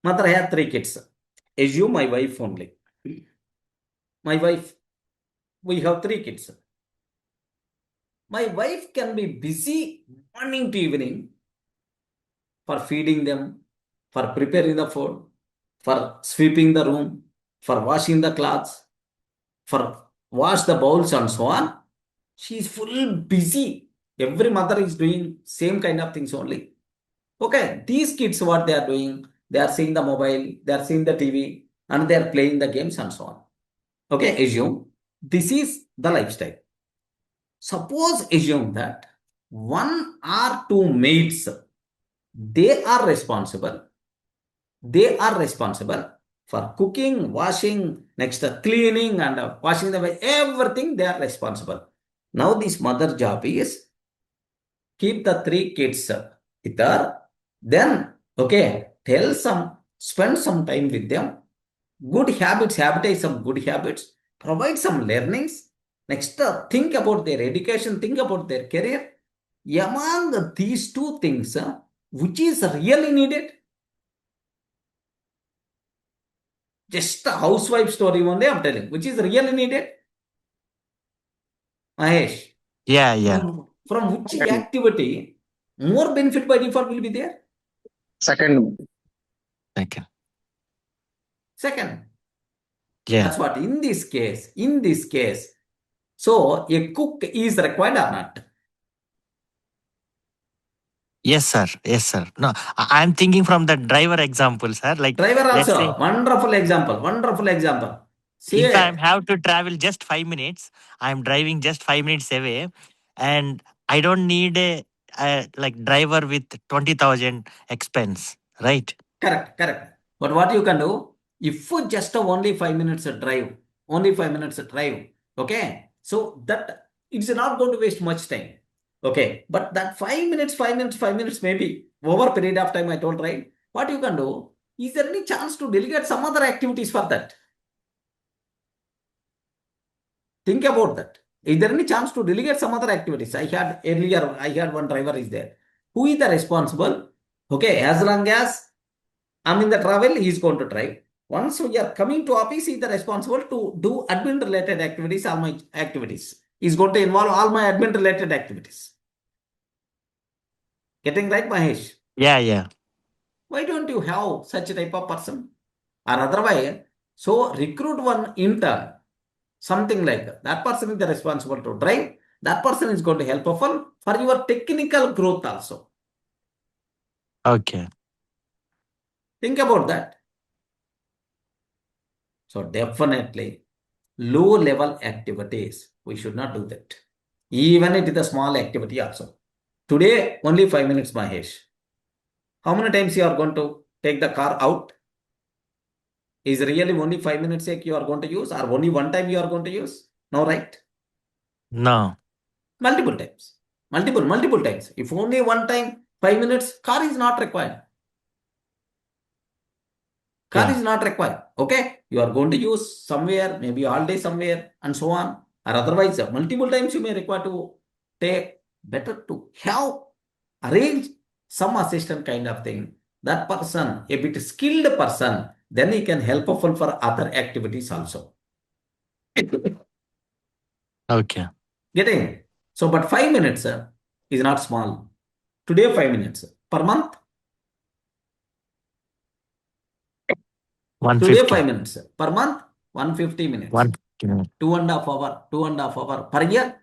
Mother had 3 kids. Assume my wife only. My wife, we have 3 kids. My wife can be busy morning to evening for feeding them, for preparing the food, for sweeping the room, for washing the clothes, for wash the bowls and so on. She is full busy. Every mother is doing same kind of things only. Okay, these kids, what they are doing, they are seeing the mobile, they are seeing the TV, and they are playing the games and so on. Okay, assume this is the lifestyle. Suppose assume that 1 or 2 maids, they are responsible. They are responsible for cooking, washing, next cleaning, and washing the everything. They are responsible. Now this mother job is keep the 3 kids with her. Then okay, spend some time with them. Good habits, habitize some good habits. Provide some learnings. Next, think about their education. Think about their career. Among these 2 things, which is really needed? Just a housewife story only I'm telling. Which is really needed? Mahesh, Yeah, yeah. from which Second, activity more benefit by default will be there? second, Second. Second. Yeah. That's what in this case, so a cook is required or not? Yes, sir. Yes, sir. No, I'm thinking from the driver example, sir. Like, Driver let's say also, wonderful example, wonderful example. if I See, have to travel just 5 minutes, I'm driving just 5 minutes away, and I don't need a like driver with 20,000 expense, right? correct. But what you can do, if you just only 5 minutes drive, okay, so that it's not going to waste much time. Okay, but that 5 minutes, maybe over period of time, I told, right? What you can do, is there any chance to delegate some other activities for that? Think about that. Is there any chance to delegate some other activities? I had one driver is there. Who is the responsible? Okay, as long as I'm in the travel, he is going to drive. Once we are coming to office, he is the responsible to do admin related activities, all my activities. He's going to involve all my admin related activities. Getting right, Mahesh? Yeah, yeah. Why don't you have such a type of person? Or otherwise, so recruit one intern, something like that. That person is the responsible to drive. That person is going to help for your technical growth also. Okay. Think about that. So definitely low level activities, we should not do that. Even it is a small activity also. Today, only 5 minutes, Mahesh. How many times you are going to take the car out? Is really only 5 minutes sake you are going to use, or only one time you are going to use? No, right? No. Multiple times. Multiple times. If only one time, 5 minutes, car is not required. Car Yeah. is not required. Okay? You are going to use somewhere, maybe all day somewhere, and so on. Or otherwise, multiple times you may require to take. Better to have arrange some assistant kind of thing. That person, a bit skilled person, then he can help for other activities also. Okay. Getting? So, but 5 minutes is not small. Today, 5 minutes. Per month, today 150. 5 minutes. Per month, 150 minutes. 150. 2.5 hour, 2.5 hour. Per year,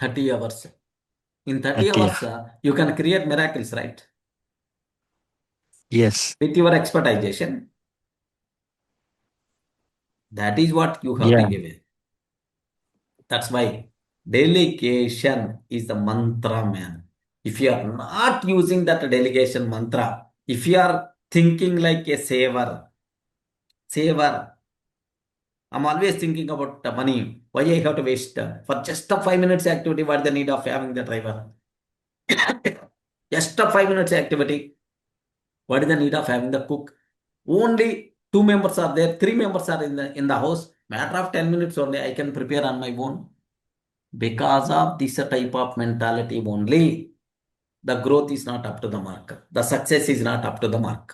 30 hours. In 30 30. hours, you can create miracles, right? Yes. With your expertization. That is what you have to Yeah. give it. That's why delegation is the mantra, man. If you are not using that delegation mantra, if you are thinking like a saver, I'm always thinking about the money. Why I have to waste for just a 5 minutes activity? What the need of having the driver? Just a 5 minutes activity. What is the need of having the cook? Only 2 members are there, 3 members are in the house. Matter of 10 minutes only, I can prepare on my own. Because of this type of mentality only, the growth is not up to the mark. The success is not up to the mark.